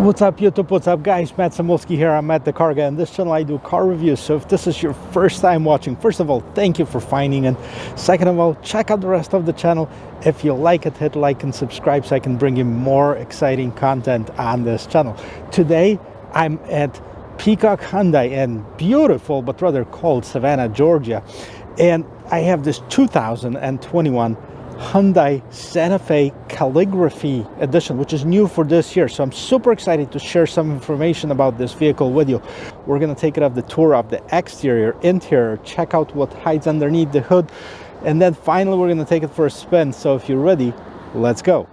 What's up YouTube, what's up guys, Matt Samulski here. I'm at the Carguy. On this channel I do car reviews, so if this is your first time watching, first of all, thank you for finding it. Second of all, check out the rest of the channel. If you like it, hit like and subscribe so I can bring you more exciting content on this channel. Today I'm at Peacock Hyundai in beautiful but rather cold Savannah, Georgia, and I have this 2021 Hyundai Santa Fe Calligraphy edition, which is new for this year. So I'm super excited to share some information about this vehicle with you. We're going to take it off the tour of the exterior, interior, check out what hides underneath the hood, and then finally we're going to take it for a spin. So if you're ready, let's go.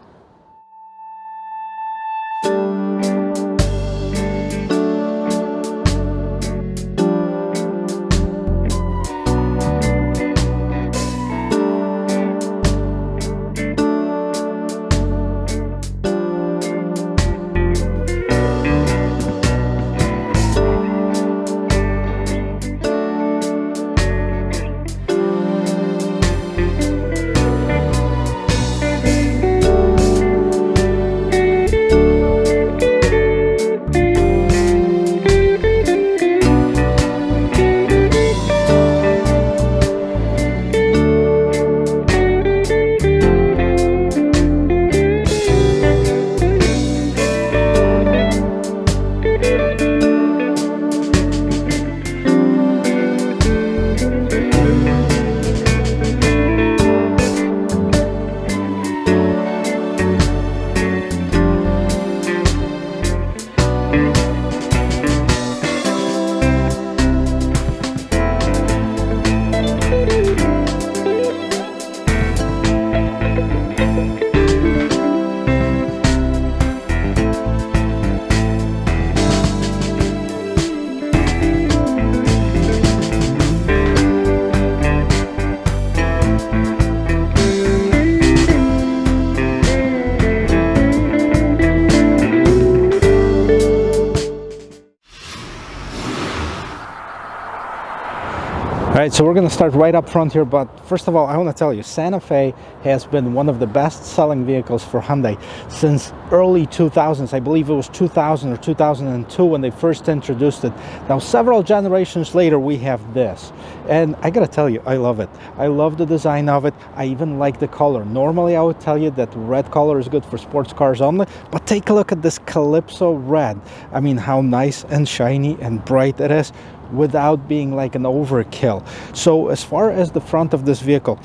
Alright, so we're going to start right up front here, but first of all, I want to tell you, Santa Fe has been one of the best-selling vehicles for Hyundai since early 2000s. I believe it was 2000 or 2002 when they first introduced it. Now, several generations later, we have this. And I got to tell you, I love it. I love the design of it. I even like the color. Normally, I would tell you that red color is good for sports cars only, but take a look at this Calypso red. I mean, how nice and shiny and bright it is, without being like an overkill. So as far as the front of this vehicle,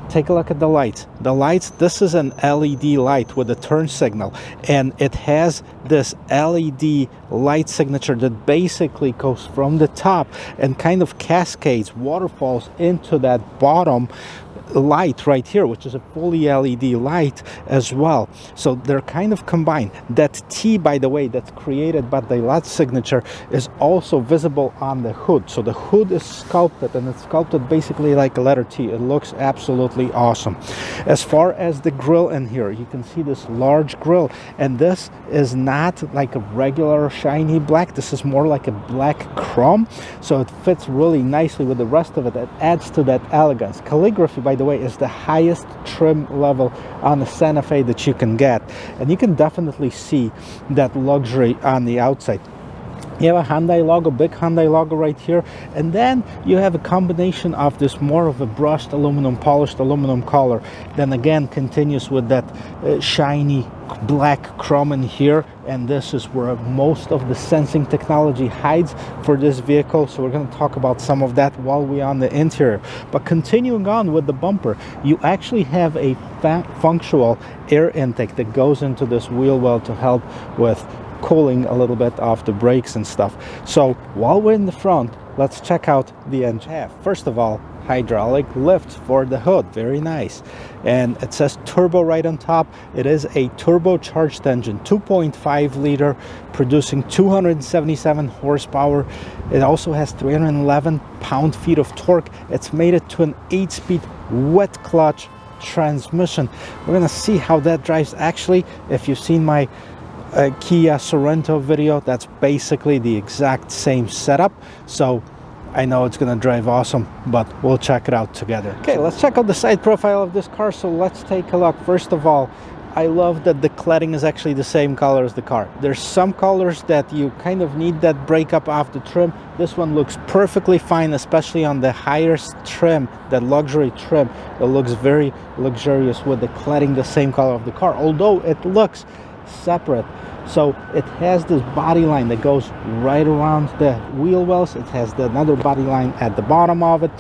take a look at the lights. The lights, this is an LED light with a turn signal, and it has this LED light signature that basically goes from the top and kind of cascades, waterfalls into that bottom light right here, which is a fully LED light as well. So they're kind of combined. That T, by the way, that's created by the light signature is also visible on the hood. So the hood is sculpted, and it's sculpted basically like a letter T. It looks absolutely awesome. As far as the grille in here, you can see this large grille, and this is not like a regular shiny black. This is more like a black chrome, so it fits really nicely with the rest of it. It adds to that elegance. Calligraphy, by the way, is the highest trim level on the Santa Fe that you can get, and you can definitely see that luxury on the outside. You have a Hyundai logo, big Hyundai logo right here, and then you have a combination of this more of a brushed aluminum, polished aluminum color, then again continues with that shiny black chrome in here, and this is where most of the sensing technology hides for this vehicle. So we're going to talk about some of that while we're on the interior. But continuing on with the bumper, you actually have a functional air intake that goes into this wheel well to help with cooling a little bit off the brakes and stuff. So while we're in the front, let's check out the engine. First of all, hydraulic lift for the hood, very nice, and it says turbo right on top. It is a turbocharged engine, 2.5 liter, producing 277 horsepower. It also has 311 pound-feet of torque. It's made it to an 8-speed wet clutch transmission. We're gonna see how that drives. Actually, if you've seen my Kia Sorento video, that's basically the exact same setup. So I know it's going to drive awesome, but we'll check it out together. Okay, let's check out the side profile of this car. So let's take a look. First of all, I love that the cladding is actually the same color as the car. There's some colors that you kind of need that breakup off the trim. This one looks perfectly fine, especially on the higher trim, that luxury trim. It looks very luxurious with the cladding the same color of the car, although it looks separate. So it has this body line that goes right around the wheel wells. It has another body line at the bottom of it,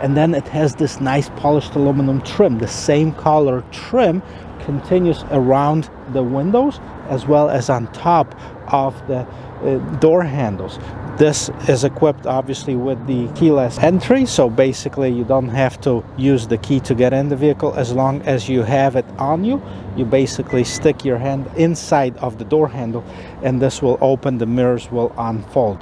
and then it has this nice polished aluminum trim. The same color trim continues around the windows as well as on top of the door handles. This is equipped obviously with the keyless entry, so basically you don't have to use the key to get in the vehicle. As long as you have it on you, you basically stick your hand inside of the door handle and this will open, the mirrors will unfold.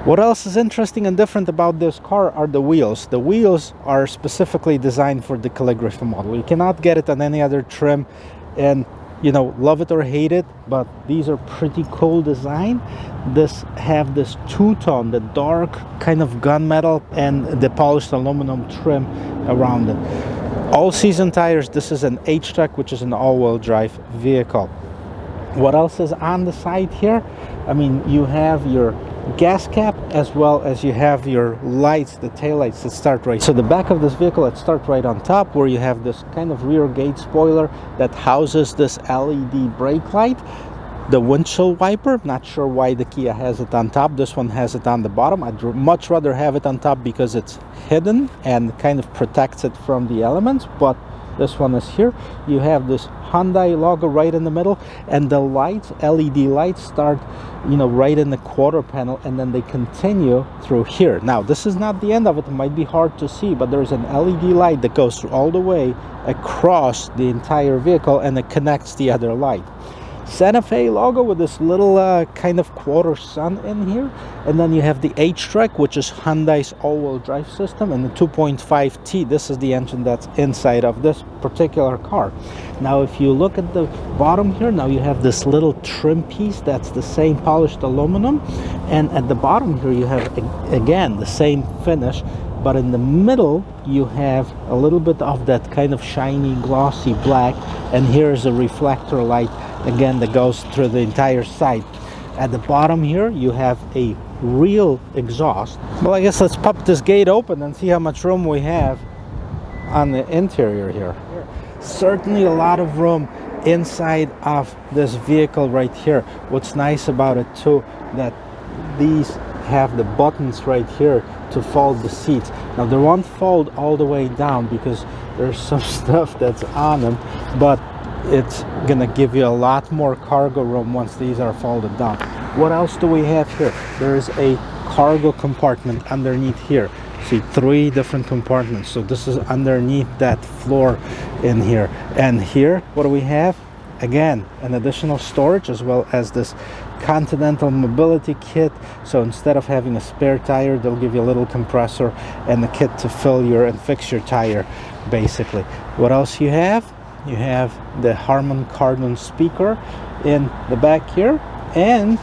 What else is interesting and different about this car are the wheels. The wheels are specifically designed for the Calligraphy model. You cannot get it on any other trim, and you know, love it or hate it, but these are pretty cool design. This have this two-tone, the dark kind of gunmetal and the polished aluminum trim around it. All season tires. This is an H-Track, which is an all-wheel drive vehicle. What else is on the side here? I mean, you have your gas cap as well as you have your lights, the tail lights that start right. So the back of this vehicle, it starts right on top, where you have this kind of rear gate spoiler that houses this LED brake light. The windshield wiper, not sure why the Kia has it on top. This one has it on the bottom. I'd much rather have it on top because it's hidden and kind of protects it from the elements, but this one is here. You have this Hyundai logo right in the middle, and the lights, LED lights, start, you know, right in the quarter panel, and then they continue through here. Now, this is not the end of it. It might be hard to see, but there's an LED light that goes all the way across the entire vehicle, and it connects the other light. Santa Fe logo with this little kind of quarter sun in here, and then you have the H-Track, which is Hyundai's all-wheel drive system, and the 2.5T. This is the engine that's inside of this particular car. Now if you look at the bottom here, now you have this little trim piece that's the same polished aluminum, and at the bottom here you have again the same finish, but in the middle you have a little bit of that kind of shiny glossy black, and here's a reflector light again that goes through the entire side. At the bottom here you have a real exhaust. Well, I guess let's pop this gate open and see how much room we have on the interior here. Certainly a lot of room inside of this vehicle right here. What's nice about it too, that these have the buttons right here to fold the seats. Now they won't fold all the way down because there's some stuff that's on them, but it's gonna give you a lot more cargo room once these are folded down. What else do we have here? There is a cargo compartment underneath here. See, 3 different compartments. So this is underneath that floor in here. And here, what do we have? Again, an additional storage as well as this Continental mobility kit. So instead of having a spare tire, they'll give you a little compressor and a kit to fill your and fix your tire, basically. What else you have? You have the Harman Kardon speaker in the back here, and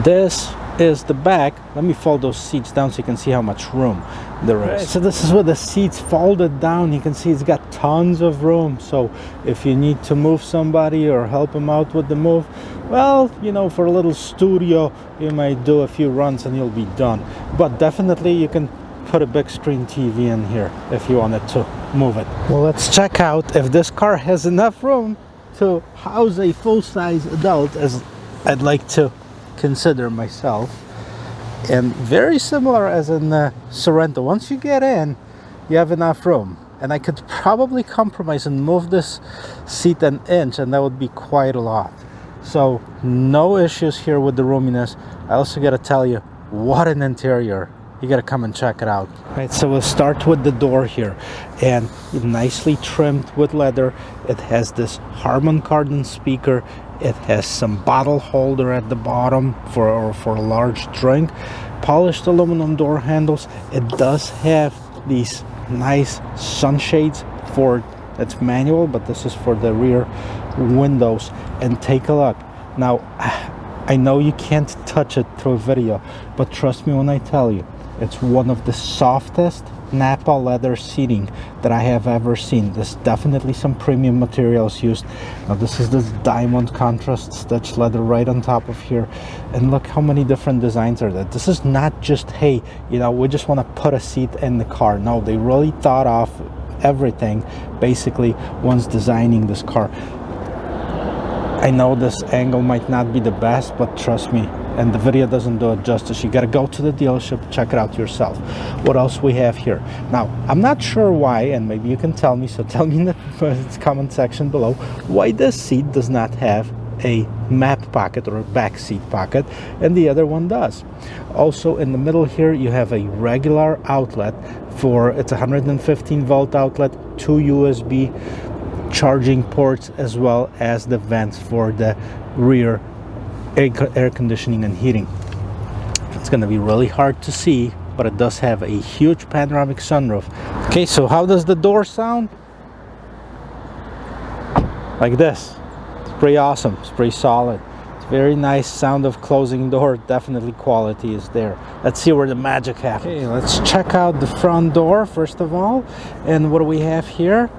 this is the back. Let me fold those seats down so you can see how much room there is. Right, so this is with the seats folded down. You can see it's got tons of room. So if you need to move somebody or help them out with the move, well, you know, for a little studio, you might do a few runs and you'll be done. But definitely you can put a big screen TV in here if you wanted to move it. Well, let's check out if this car has enough room to house a full-size adult, as I'd like to consider myself. And very similar as in the Sorento, once you get in, you have enough room. And I could probably compromise and move this seat an inch, and that would be quite a lot. So no issues here with the roominess. I also got to tell you, what an interior. You got to come and check it out. Right, so we'll start with the door here, and nicely trimmed with leather. It has this Harman Kardon speaker. It has some bottle holder at the bottom for a large drink. Polished aluminum door handles. It does have these nice sunshades for, it's manual, but this is for the rear windows. And take a look. Now, I know you can't touch it through video, but trust me when I tell you, it's one of the softest Napa leather seating that I have ever seen. There's definitely some premium materials used. Now this is this diamond contrast stitch leather right on top of here, and look how many different designs are there. This is not just, hey, you know, we just want to put a seat in the car. No, they really thought of everything basically once designing this car. I know this angle might not be the best, but trust me, and the video doesn't do it justice. You got to go to the dealership, check it out yourself. What else we have here? Now, I'm not sure why, and maybe you can tell me, so tell me in the comment section below, why this seat does not have a map pocket or a back seat pocket, and the other one does. Also in the middle here, you have a regular outlet for, it's a 115 volt outlet, 2 USB charging ports, as well as the vents for the rear air conditioning and heating. It's going to be really hard to see, but it does have a huge panoramic sunroof. Okay, so how does the door sound? Like this. It's pretty awesome. It's pretty solid. It's very nice sound of closing door. Definitely quality is there. Let's see where the magic happens. Okay, let's check out the front door first of all. And what do we have here?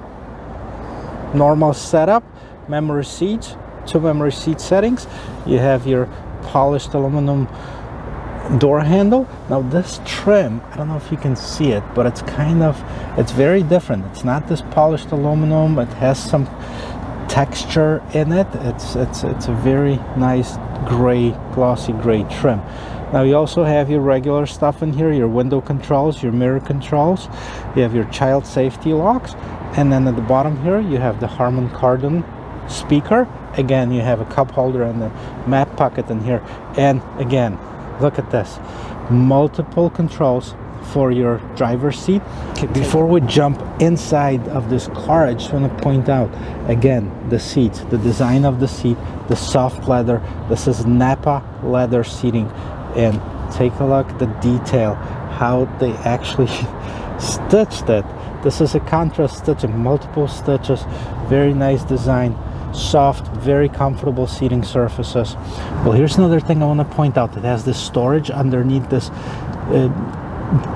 Normal setup, memory seats, 2 memory seat settings. You have your polished aluminum door handle. Now this trim, I don't know if you can see it, but it's it's very different. It's not this polished aluminum. It has some texture in it. It's a very nice gray, glossy gray trim. Now you also have your regular stuff in here, your window controls, your mirror controls. You have your child safety locks. And then at the bottom here, you have the Harman Kardon speaker. Again, you have a cup holder and the map pocket in here. And again, look at this. Multiple controls for your driver's seat. Okay, before we jump inside of this car, I just want to point out, again, the seats, the design of the seat, the soft leather. This is Napa leather seating. And take a look at the detail, how they actually stitched it. This is a contrast stitching, multiple stitches, very nice design, soft, very comfortable seating surfaces. Well, here's another thing I want to point out. It has this storage underneath this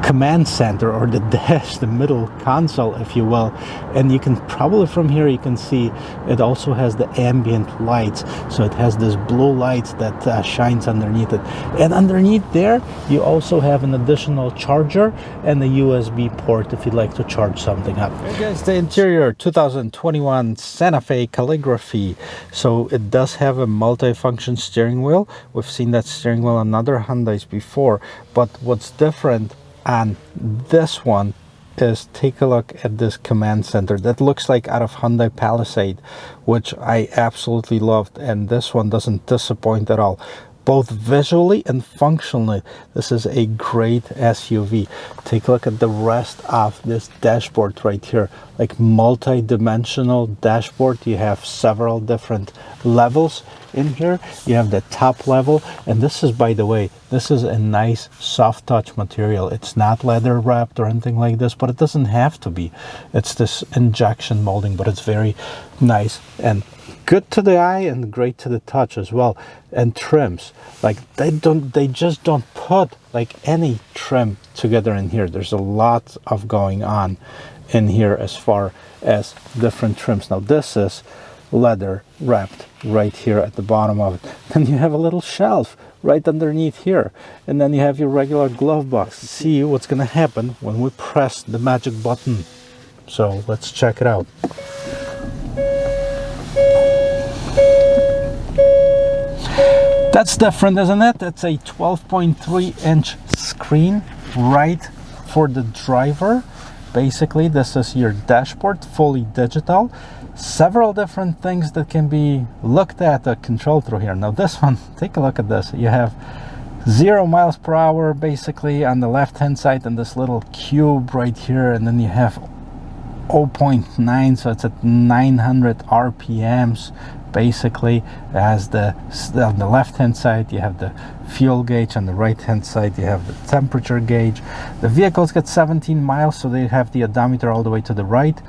command center, or the dash, the middle console, if you will. And you can probably from here you can see it also has the ambient lights, so it has this blue light that shines underneath it. And underneath there you also have an additional charger and a USB port if you'd like to charge something up. Okay guys, the interior 2021 Santa Fe Calligraphy. So it does have a multi-function steering wheel. We've seen that steering wheel on other Hyundais before, but what's different on this one is, take a look at this command center that looks like out of Hyundai Palisade, which I absolutely loved, and this one doesn't disappoint at all. Both visually and functionally, this is a great SUV. Take a look at the rest of this dashboard right here, like multi-dimensional dashboard. You have several different levels in here. You have the top level, and this is, by the way, this is a nice soft touch material. It's not leather wrapped or anything like this, but it doesn't have to be. It's this injection molding, but it's very nice and good to the eye and great to the touch as well. And trims, like they just don't put like any trim together in here. There's a lot of going on in here as far as different trims. Now this is leather wrapped right here at the bottom of it. Then you have a little shelf right underneath here, and then you have your regular glove box. See what's gonna happen when we press the magic button. So let's check it out. That's different, isn't it? It's a 12.3-inch screen right for the driver. Basically, this is your dashboard, fully digital. Several different things that can be looked at, controlled through here. Now this one, take a look at this. You have 0 miles per hour basically on the left hand side, and this little cube right here, and then you have 0.9, so it's at 900 RPMs. Basically, as on the left hand side you have the fuel gauge, on the right hand side you have the temperature gauge. The vehicle's got 17 miles, so they have the odometer all the way to the right,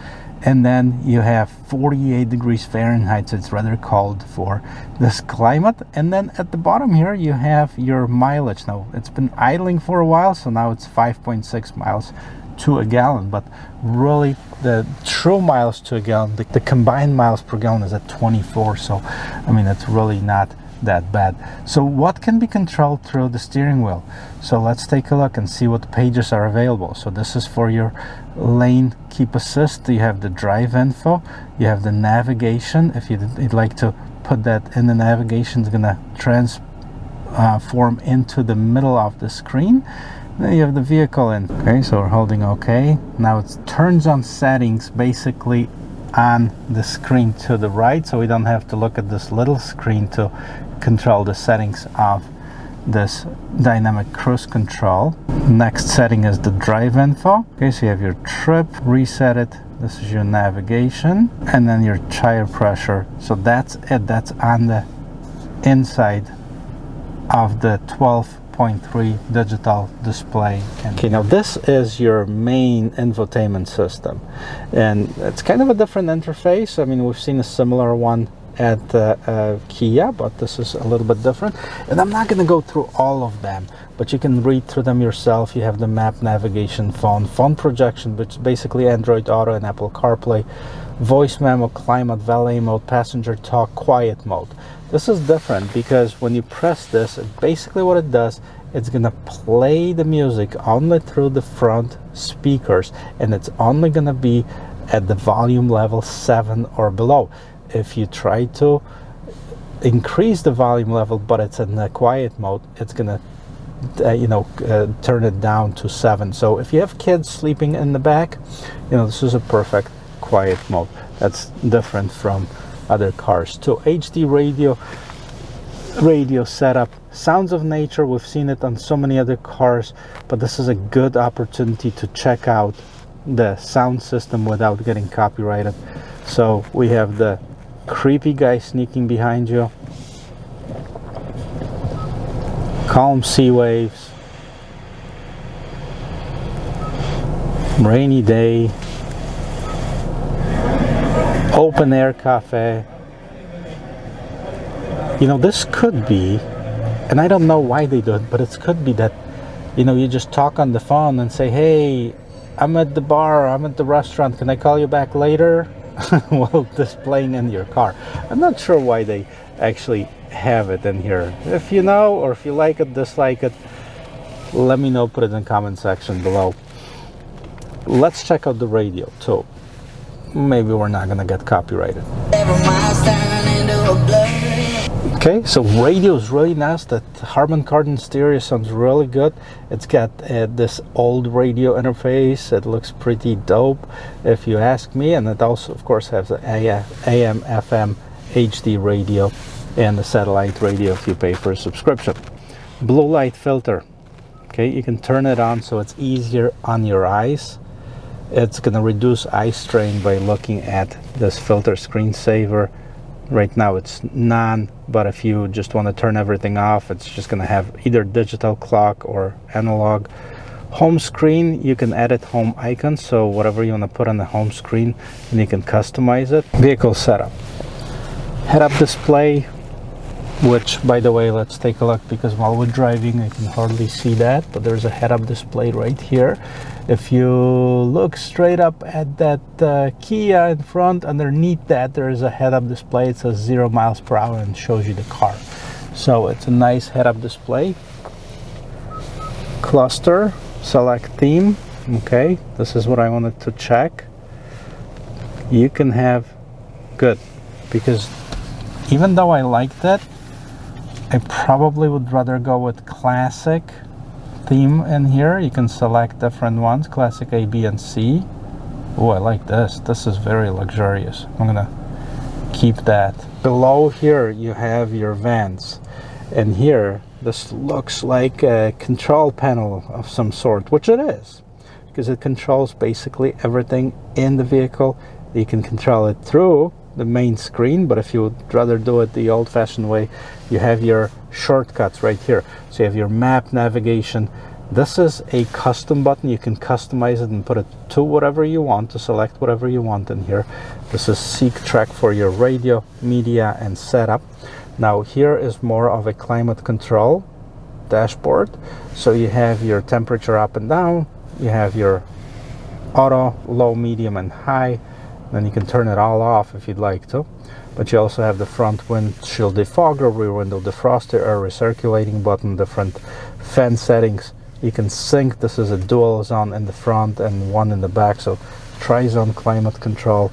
and then you have 48 degrees Fahrenheit, so it's rather cold for this climate. And then at the bottom here you have your mileage. Now it's been idling for a while, so now it's 5.6 miles to a gallon, but really the true miles to a gallon, the combined miles per gallon is at 24. So I mean, it's really not that bad. So what can be controlled through the steering wheel? So let's take a look and see what pages are available. So this is for your lane keep assist. You have the drive info, you have the navigation. If you'd like to put that in the navigation, it's gonna transform into the middle of the screen. Then you have the vehicle in. Okay, so we're holding OK. Now it turns on settings basically on the screen to the right, so we don't have to look at this little screen to control the settings of this dynamic cruise control. Next setting is the drive info. Okay, so you have your trip, reset it. This is your navigation, and then your tire pressure. So that's it. That's on the inside of the 12.3 digital display. Okay, now this is your main infotainment system, and it's kind of a different interface. I mean, we've seen a similar one at Kia, but this is a little bit different, and I'm not going to go through all of them, but you can read through them yourself. You have the map, navigation, phone projection, which is basically Android Auto and Apple CarPlay, voice memo, climate, valet mode, passenger talk, quiet mode. This is different because when you press this, basically what it does, it's gonna play the music only through the front speakers, and it's only gonna be at the volume level 7 or below. If you try to increase the volume level, but it's in the quiet mode, it's gonna turn it down to 7. So if you have kids sleeping in the back, this is a perfect quiet mode. That's different from other cars too. HD radio setup, sounds of nature. We've seen it on so many other cars, but this is a good opportunity to check out the sound system without getting copyrighted. So we have the creepy guy sneaking behind you, calm sea waves, rainy day, open air cafe. This could be, and I don't know why they do it, but it could be that you just talk on the phone and say, hey, I'm at the bar, I'm at the restaurant, can I call you back later? While displaying in your car. I'm not sure why they actually have it in here. If you know, or if you like it, dislike it, let me know, put it in the comment section below. Let's check out the radio too. Maybe we're not gonna get copyrighted. Okay, so radio is really nice. That Harman Kardon stereo sounds really good. It's got this old radio interface. It looks pretty dope, if you ask me. And it also, of course, has the AM, FM, HD radio, and the satellite radio if you pay for a subscription. Blue light filter. Okay, you can turn it on so it's easier on your eyes. It's going to reduce eye strain by looking at this filter screensaver. Right now it's none, but if you just want to turn everything off, it's just going to have either digital clock or analog. Home screen, you can edit home icons, so whatever you want to put on the home screen, and you can customize it. Vehicle setup. Head-up display, which, by the way, let's take a look, because while we're driving I can hardly see that, but there's a head-up display right here. If you look straight up at that Kia in front, underneath that there is a head-up display. It says 0 miles per hour and shows you the car. So it's a nice head-up display. Cluster, select theme. Okay, this is what I wanted to check. You can have good, because even though I like that, I probably would rather go with classic theme in here. You can select different ones, classic A, B, and C. Oh, I like this. This is very luxurious. I'm gonna keep that. Below here you have your vents, and here this looks like a control panel of some sort, which it is, because it controls basically everything in the vehicle. You can control it through the main screen, but if you would rather do it the old-fashioned way, you have your shortcuts right here. So you have your map, navigation. This is a custom button. You can customize it and put it to whatever you want, to select whatever you want in here. This is seek track for your radio, media, and setup. Now here is more of a climate control dashboard. So you have your temperature up and down, you have your auto, low, medium, and high. Then you can turn it all off if you'd like to. But you also have the front windshield defogger, rear window defroster, air recirculating button, different fan settings. You can sync. This is a dual zone in the front and one in the back, so tri-zone climate control.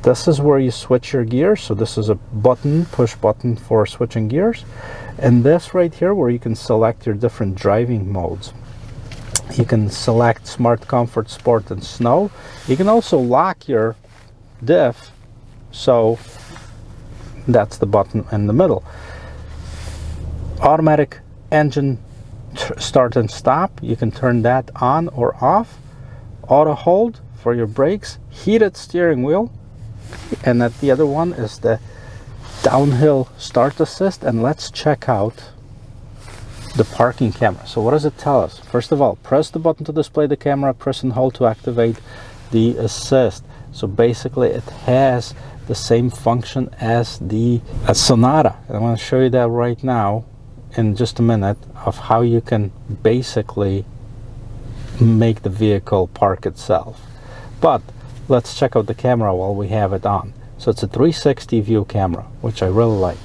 This is where you switch your gears. So this is a button, push button for switching gears. And this right here where you can select your different driving modes. You can select Smart, Comfort, Sport, and Snow. You can also lock your diff, so that's the button in the middle. Automatic engine start and stop, you can turn that on or off. Auto hold for your brakes, heated steering wheel, and that the other one is the downhill start assist. And let's check out the parking camera. So what does it tell us? First of all, press the button to display the camera, press and hold to activate the assist. So basically it has the same function as the Sonata. And I'm going to show you that right now in just a minute, of how you can basically make the vehicle park itself. But let's check out the camera while we have it on. So it's a 360 view camera, which I really like.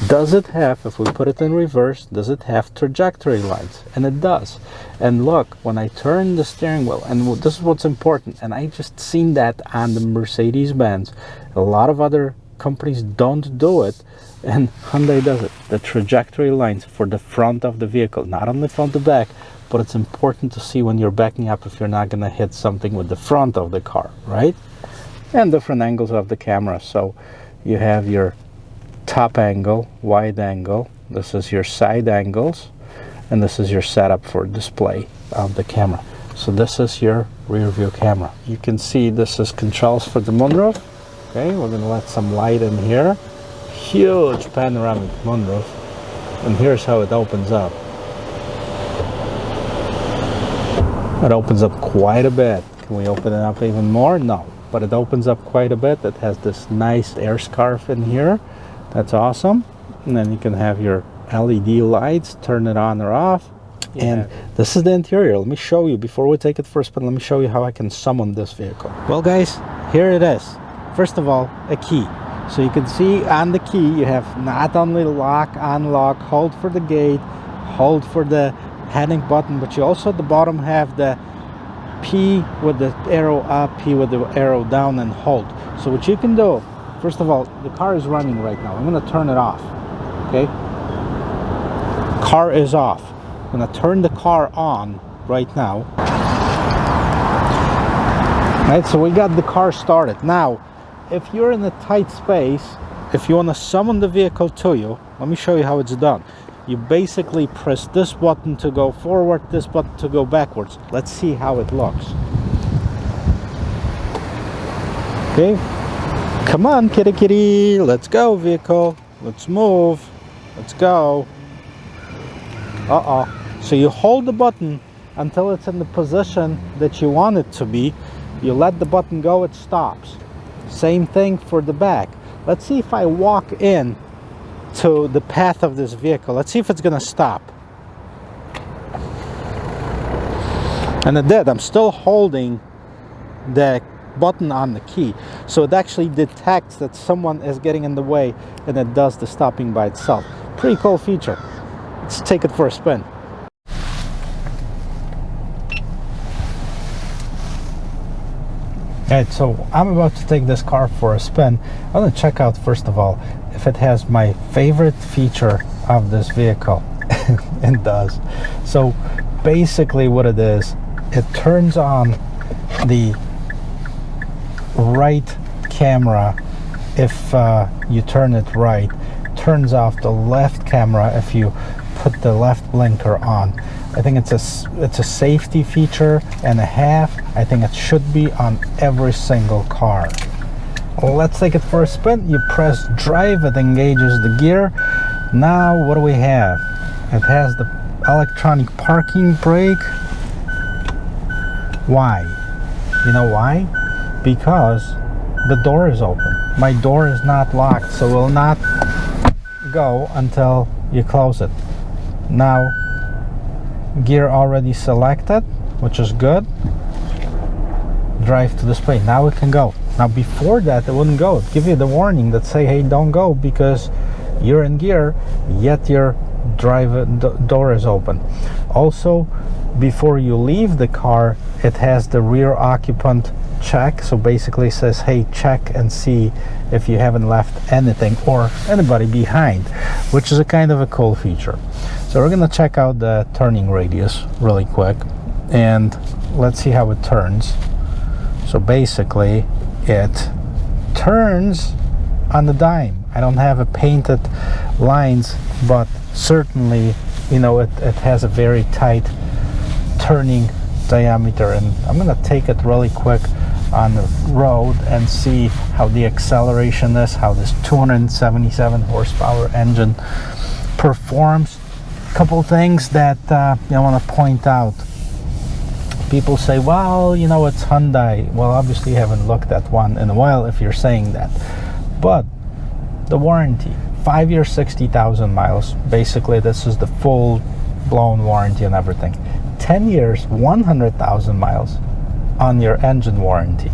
Does it have, if we put it in reverse, does it have trajectory lines? And it does. And look, when I turn the steering wheel, and this is what's important, and I just seen that on the Mercedes-Benz. A lot of other companies don't do it, and Hyundai does it. The trajectory lines for the front of the vehicle, not only from the back, but it's important to see when you're backing up if you're not going to hit something with the front of the car, right? And different angles of the camera. So you have your top angle, wide angle, this is your side angles, and this is your setup for display of the camera. So this is your rear view camera. You can see this is controls for the moonroof. Okay, we're going to let some light in here. Huge panoramic moonroof, and here's how it opens up. It opens up quite a bit. Can we open it up even more? No, but it opens up quite a bit. It has this nice air scarf in here. That's awesome. And then you can have your LED lights, turn it on or off. Yeah. And this is the interior. Let me show you, before we take it for a spin, let me show you how I can summon this vehicle. Well guys, here it is. First of all, a key. So you can see on the key you have not only lock, unlock, hold for the gate, hold for the heading button, but you also at the bottom have the P with the arrow up, P with the arrow down, and hold. So what you can do, first of all, the car is running right now. I'm going to turn it off. Okay? Car is off. I'm going to turn the car on right now. Right, so we got the car started. Now, if you're in a tight space, if you want to summon the vehicle to you, let me show you how it's done. You basically press this button to go forward, this button to go backwards. Let's see how it looks. Okay, come on kitty kitty, let's go vehicle, let's move, let's go. So you hold the button until it's in the position that you want it to be. You let the button go, it stops. Same thing for the back. Let's see if I walk in to the path of this vehicle. Let's see if it's gonna stop. And it did. I'm still holding the button on the key, so it actually detects that someone is getting in the way, and it does the stopping by itself. Pretty cool feature. Let's take it for a spin. Alright, so I'm about to take this car for a spin. I want to check out first of all if it has my favorite feature of this vehicle. It does. So basically what it is, it turns on the right camera if you turn it right, turns off the left camera if you put the left blinker on. I think it's a safety feature and a half. I think it should be on every single car. Let's take it for a spin. You press drive, it engages the gear. Now what do we have? It has the electronic parking brake. Why? You know why? Because the door is open. My door is not locked, so it will not go until you close it. Now gear already selected, which is good. drive to display. Now it can go. Now before that it wouldn't go. It'd give you the warning that say, hey, don't go because you're in gear, yet your door is open. Also, before you leave the car, it has the rear occupant check. So basically it says, hey, check and see if you haven't left anything or anybody behind, which is a kind of a cool feature. So we're gonna check out the turning radius really quick and let's see how it turns. So basically it turns on the dime. I don't have a painted lines, but certainly, you know, it has a very tight turning diameter. And I'm gonna take it really quick on the road and see how the acceleration is, how this 277 horsepower engine performs. A couple things that I want to point out. People say, well, you know, it's Hyundai. Well, obviously you haven't looked at one in a while if you're saying that. But the warranty, 5 years, 60,000 miles. Basically, this is the full-blown warranty and everything. 10 years, 100,000 miles on your engine warranty.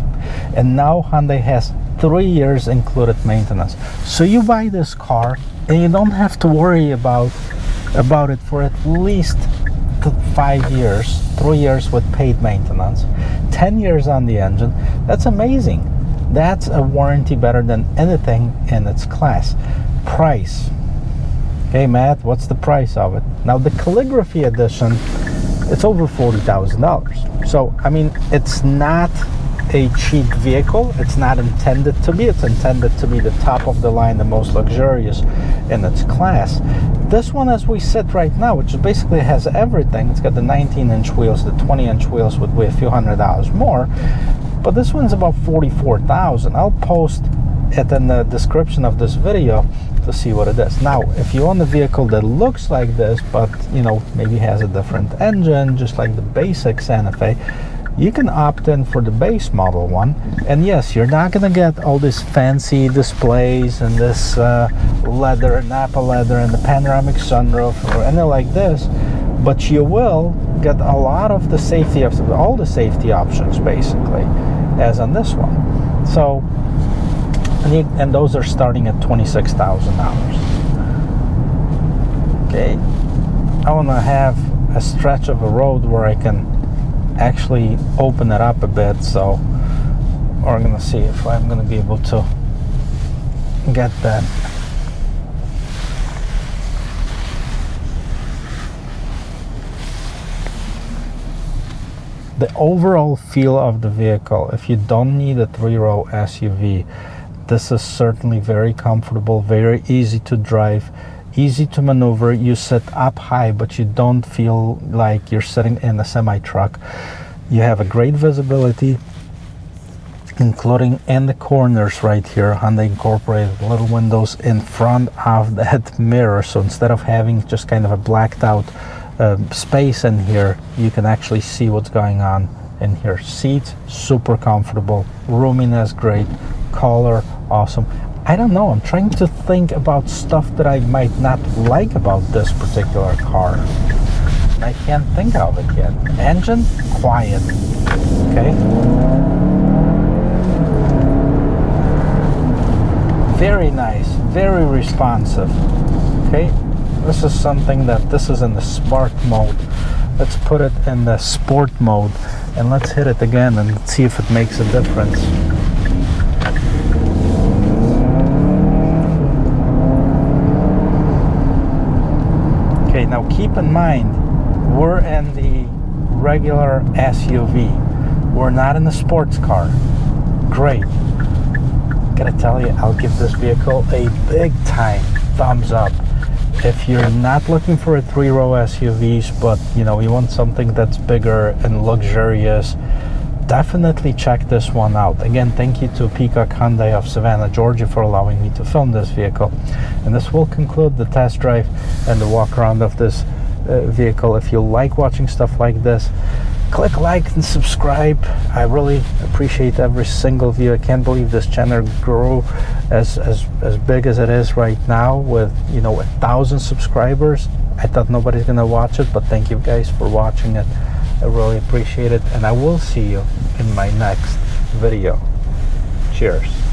And now Hyundai has 3 years included maintenance. So you buy this car and you don't have to worry about it for at least 5 years, 3 years with paid maintenance, 10 years on the engine. That's amazing. That's a warranty better than anything in its class. Price. Okay, Matt, what's the price of it? Now the Calligraphy edition, it's over $40,000. So, I mean, it's not a cheap vehicle. It's not intended to be. It's intended to be the top of the line, the most luxurious in its class. This one, as we sit right now, which basically has everything. It's got the 19-inch wheels, the 20-inch wheels would weigh a few $100s more. But this one's about $44,000. I'll post it in the description of this video to see what it is. Now, if you own a vehicle that looks like this, but you know, maybe has a different engine, just like the basic Santa Fe, you can opt in for the base model one. And yes, you're not gonna get all these fancy displays and this leather, Napa leather, and the panoramic sunroof or anything like this, but you will get a lot of the safety of all the safety options basically, as on this one. So, and those are starting at $26,000. Okay, I want to have a stretch of a road where I can actually open it up a bit. So we're gonna see if I'm gonna be able to get that. The overall feel of the vehicle, if you don't need a 3-row SUV, this is certainly very comfortable, very easy to drive, easy to maneuver. You sit up high, but you don't feel like you're sitting in a semi-truck. You have a great visibility, including in the corners right here. Hyundai incorporated little windows in front of that mirror. So instead of having just kind of a blacked out space in here, you can actually see what's going on in here. Seats, super comfortable. Roominess, great. Color, awesome. I don't know, I'm trying to think about stuff that I might not like about this particular car. I can't think of it yet. Engine, quiet. Okay. Very nice, very responsive. Okay. This is something that this is in the smart mode. Let's put it in the sport mode and let's hit it again and see if it makes a difference. Okay, now keep in mind, we're in the regular SUV. We're not in the sports car. Great. Gotta tell you, I'll give this vehicle a big time thumbs up. If you're not looking for a 3-row SUVs, but you know, you want something that's bigger and luxurious, definitely check this one out. Again, thank you to Peacock Hyundai of Savannah, Georgia for allowing me to film this vehicle. And this will conclude the test drive and the walk around of this vehicle. If you like watching stuff like this, click like and subscribe. I really appreciate every single view. I can't believe this channel grew as big as it is right now with, you know, 1,000 subscribers. I thought nobody's gonna watch it, but thank you guys for watching it. I really appreciate it, and I will see you in my next video. Cheers.